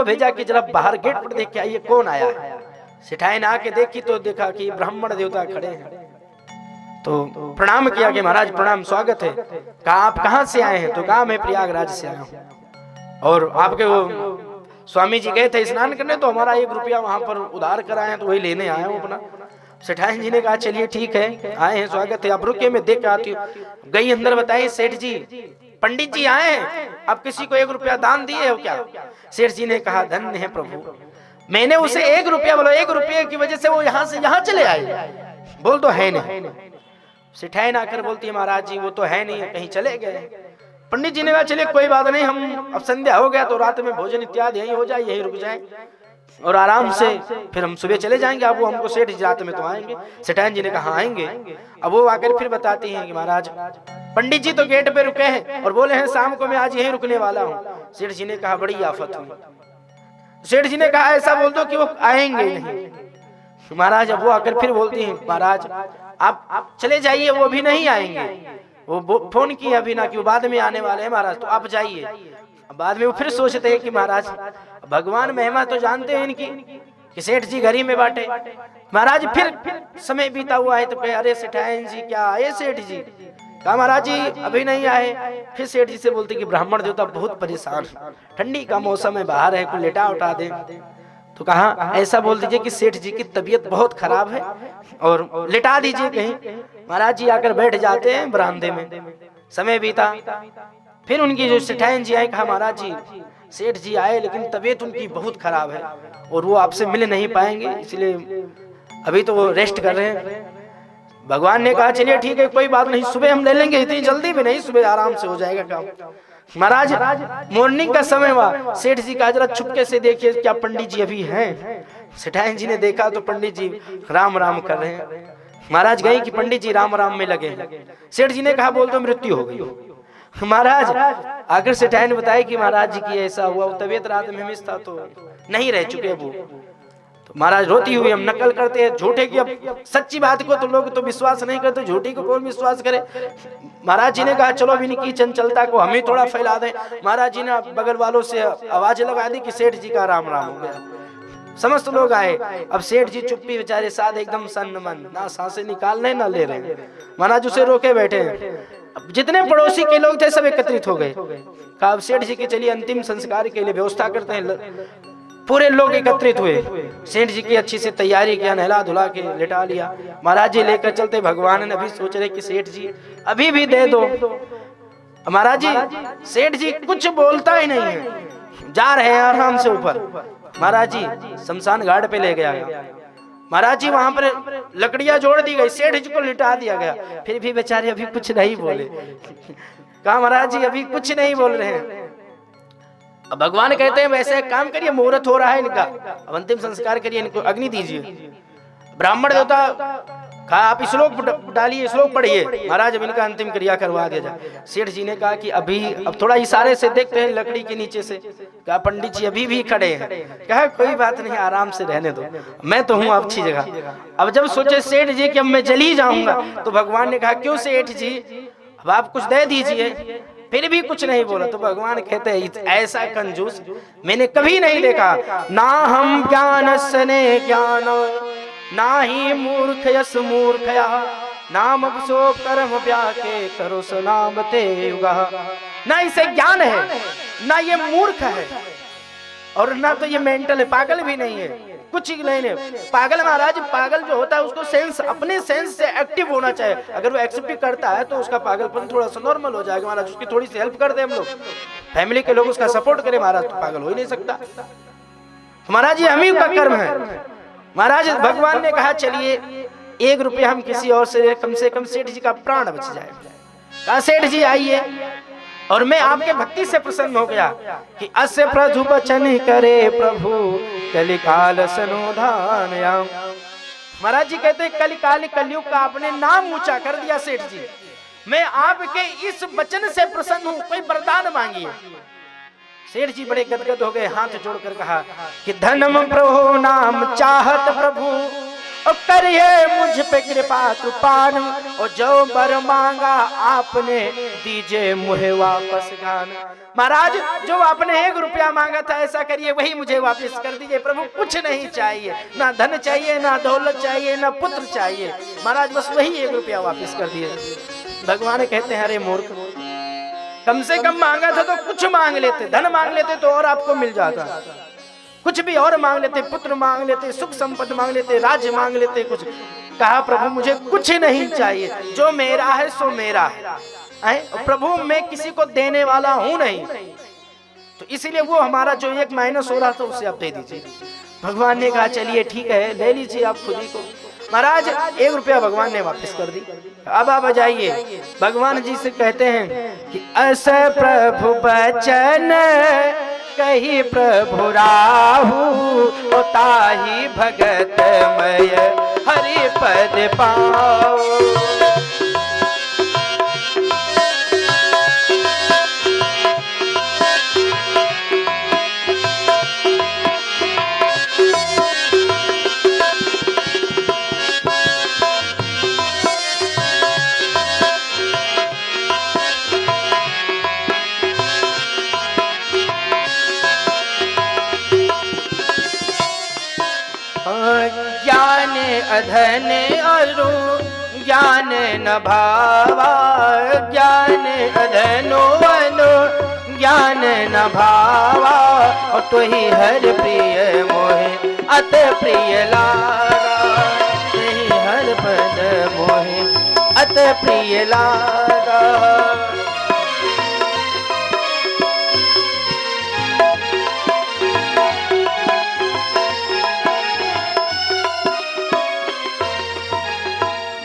को भेजा कि जरा बाहर गेट पर देख के आइए कौन आया है। सेठाई ने आके देखी तो देखा कि ब्राह्मण देवता खड़े हैं। तो प्रणाम किया कि महाराज प्रणाम, स्वागत है। कहा आप कहाँ से आए हैं? तो कहा मैं प्रयागराज से आया हूँ और आपके वो स्वामी जी गए थे स्नान करने, तो हमारा 1 रुपया वहां पर उधार कराए हैं, तो वही लेने आया हूँ अपना। सेठाई जी ने कहा चलिए ठीक है, आए हैं, स्वागत है, आप रुकिए मैं देख के आती हूँ। गई अंदर, बताइए सेठ जी पंडित जी आए हैं, आप किसी को 1 रुपया दान दिए हो क्या? सेठ जी ने कहा धन्य है प्रभु, मैंने उसे 1 रुपया बोला, 1 रुपये की वजह से वो यहाँ से यहाँ चले आए। बोल तो है नहीं। सेठाई ना आकर बोलती है महाराज जी वो तो है नहीं, कहीं चले गए। पंडित जी ने कहा चलिए कोई बात नहीं, हम अब संध्या हो गया तो रात में भोजन इत्यादि यही हो जाए, यही रुक जाए और आराम से फिर हम सुबह चले जाएंगे। अब वो हमको सेठ जी रात में तो आएंगे। सेठाई जी ने कहा आएंगे। अब वो आकर फिर बताती हैं कि महाराज पंडित जी तो गेट पे रुके हैं और बोले हैं शाम को मैं आज यहीं रुकने वाला हूँ। सेठ जी ने कहा बड़ी आफत हुई। सेठ जी ने कहा ऐसा बोल दो कि वो आएंगे नहीं। महाराज अब वो आकर फिर बोलती हैं महाराज आप चले जाइए, वो भी नहीं आएंगे, वो फोन किया अभी ना कि वो बाद में आने वाले हैं महाराज, तो आप जाइए। बाद में वो फिर सोचते हैं कि महाराज भगवान महिमा तो जानते हैं इनकी कि सेठ जी घर ही में बाटे। महाराज फिर समय बीता हुआ है तो कहे अरे सेठाइन जी क्या आए सेठ जी? कहा महाराज जी अभी नहीं आए। फिर सेठ जी से बोलते कि ब्राह्मण देवता बहुत परेशान, ठंडी का मौसम है, बाहर है, कोई लेटा उठा दे। तो कहा ऐसा बोल दीजिए कि सेठ जी की तबीयत बहुत खराब है और लिटा दीजिए कहीं। महाराज जी आकर बैठ जाते हैं बरामदे में। समय बीता, फिर उनकी जो सेठाइन जी आए, कहा महाराज जी सेठ जी आए लेकिन तबीयत उनकी बहुत खराब है और वो आपसे मिल नहीं पाएंगे, इसलिए अभी तो वो रेस्ट कर रहे हैं। भगवान ने कहा चलिए ठीक है कोई बात नहीं, सुबह हम ले लेंगे, इतनी जल्दी भी नहीं, सुबह आराम से हो जाएगा काम। महाराज मॉर्निंग का समय हुआ, सेठ जी का जरा चुपके से देखिए क्या पंडित जी अभी हैं? सेठाइन जी ने देखा तो पंडित जी राम राम कर रहे हैं। महाराज गए कि पंडित जी राम राम में लगे। सेठ जी ने कहा बोल तो मृत्यु हो गई। महाराज आकर सेठाइन ने बताया कि महाराज जी की ऐसा हुआ, तबीयत रात में मिस था तो नहीं रह चुके वो। तो महाराज रोती हुई हम नकल करते हैं झूठे की, अब सच्ची बात को तो लोग तो विश्वास नहीं करते, झूठी को कौन विश्वास करे। महाराज जी ने कहा चलो अब इनकी चंचलता को हम ही थोड़ा फैला दें। महाराज जी ने बगल वालों से आवाज लगा दी कि सेठ जी का राम राम हो गया। समस्त लोग आए। अब सेठ जी चुप्पी बेचारे साथ एकदम सन्न मन, ना सांसें निकालने ना ले रहे। महाराज उसे रोके बैठे। अब जितने पड़ोसी के लोग थे सब एकत्रित हो गए। कहा अब सेठ जी के चलिए अंतिम संस्कार के लिए व्यवस्था करते हैं। पूरे लोग एकत्रित हुए। सेठ जी की अच्छी से तैयारी किया, नहला धुला के लिटा लिया। महाराज जी लेकर चलते, भगवान ने अभी सोच रहे कि सेठ जी अभी भी दे दो। महाराज जी सेठ जी कुछ बोलता ही नहीं है, जा रहे हैं आराम से ऊपर। महाराज जी शमशान घाट पे ले गया। महाराज जी वहां पर लकड़ियां जोड़ दी गई, सेठ जी को लिटा दिया गया। फिर भी बेचारे अभी कुछ नहीं बोले। कहा महाराज जी अभी कुछ नहीं बोल रहे हैं। अब भगवान कहते हैं वैसे काम करिए, मुहूर्त हो रहा है इनका, अब अंतिम संस्कार करिए, इनको अग्नि दीजिए। ब्राह्मण देवता कहा आप श्लोक डालिए, श्लोक पढ़िए। महाराज अब इनका अंतिम क्रिया करवा दिया जाए। सेठ जी ने कहा कि अभी अब थोड़ा इशारे से देखते हैं लकड़ी के नीचे से। कहा पंडित जी अभी भी खड़े हैं। कहा कोई बात नहीं, आराम से रहने दो, मैं तो हूँ अच्छी जगह। अब जब सोचे सेठ जी कि अब मैं जल ही जाऊंगा, तो भगवान ने कहा क्यों सेठ जी अब आप कुछ दे दीजिए। फिर भी कुछ नहीं बोला। तो भगवान कहते हैं ऐसा कंजूस मैंने कभी नहीं देखा। ना हम ज्ञान सने ज्ञान, ना ही मूर्ख यस मूर्खया, नाम सो कर्म व्याके करो नाम ते युगा। ना इसे ज्ञान है, ना ये मूर्ख है, और ना तो ये मेंटल है, पागल भी नहीं है, कुछ ही नहीं है। पागल महाराज, पागल जो होता है उसको सेंस, अपने सेंस से एक्टिव होना चाहिए। अगर वो एक्सेप्ट करता है तो उसका पागलपन थोड़ा सा नॉर्मल हो जाएगा। महाराज उसकी थोड़ी सी हेल्प कर दे हम लोग, फैमिली के लोग उसका सपोर्ट करें, महाराज तो पागल हो ही नहीं सकता। महाराज ये हम ही का कर्म है। महाराज भगवान ने कहा चलिए 1 रुपया हम किसी और से कम सेठ जी का प्राण बच जाए। कहा सेठ जी आइए, और मैं आपके भक्ति से प्रसन्न हो गया कि अस्य प्रभु वचन करे प्रभु कलिकाल सनोधान। महाराज जी कहते हैं कलिकाल कलयुग का आपने नाम ऊंचा कर दिया सेठ जी, मैं आपके इस वचन से प्रसन्न हूं, कोई वरदान मांगिए। सेठ जी बड़े गदगद हो गए, हाथ जोड़कर कहा कि धनम प्रभु नाम चाहत प्रभु, और करिए मुझ पे कृपा कृपान, और जो बर मांगा आपने दीजिए मुझे वापस गान। महाराज जो आपने 1 रुपया मांगा था ऐसा करिए वही मुझे वापस कर दीजिए प्रभु, कुछ नहीं चाहिए, ना धन चाहिए, ना दौलत चाहिए, ना पुत्र चाहिए, महाराज बस वही 1 रुपया वापस कर दिए। भगवान कहते हैं अरे मूर्ख, कम से कम मांगा था तो कुछ मांग लेते, धन मांग लेते तो और आपको मिल जाता, कुछ भी और मांग लेते, पुत्र मांग लेते, सुख संपत्ति मांग लेते, राज्य मांग लेते, कुछ। कहा प्रभु मुझे कुछ नहीं चाहिए, जो मेरा है सो मेरा है। प्रभु मैं किसी को देने वाला हूं नहीं, तो इसीलिए वो हमारा जो 1 माइनस हो रहा था उसे आप दे दीजिए। भगवान ने कहा चलिए ठीक है ले लीजिए आप खुद ही को। महाराज 1 रुपया भगवान ने वापस कर दी। अब आप जाइए भगवान जी से कहते हैं कि अस प्रभु बचन कही प्रभु राहु, ताही भगत मय हरि पद पाओ। ज्ञान अधन अरु ज्ञान न भावा, ज्ञान अधनो अनु ज्ञान न भावा, और तो ही हर प्रिय मोहे अत प्रिय लागा, ही हर पद मोहे अत प्रिय लागा।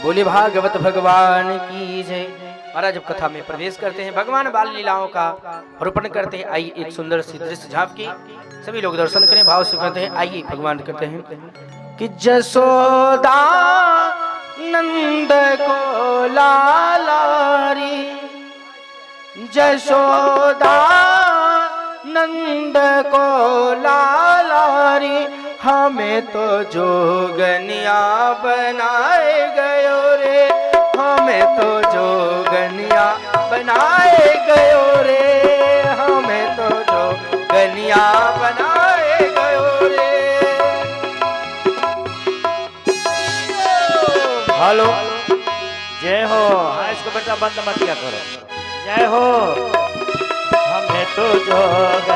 बोले भागवत भगवान की जय। महाराज जब कथा में प्रवेश करते हैं भगवान बाल लीलाओं का रूपण करते हैं। आइए एक सुंदर सी दृश्य झांकी सभी लोग दर्शन करें, भाव से करते हैं। आइए भगवान कहते हैं कि जसोदा नंद को लालारी, जसोदा नंद को लालारी, हमें तो जोगनिया बनाए गयो रे, हमें तो जोगनिया बनाए गयो रे, हमें तो जोगनिया बनाए गयो रे। हेलो जय हो। हाँ इसको बेटा बंद मत किया करो। जय हो। हमें तो जोग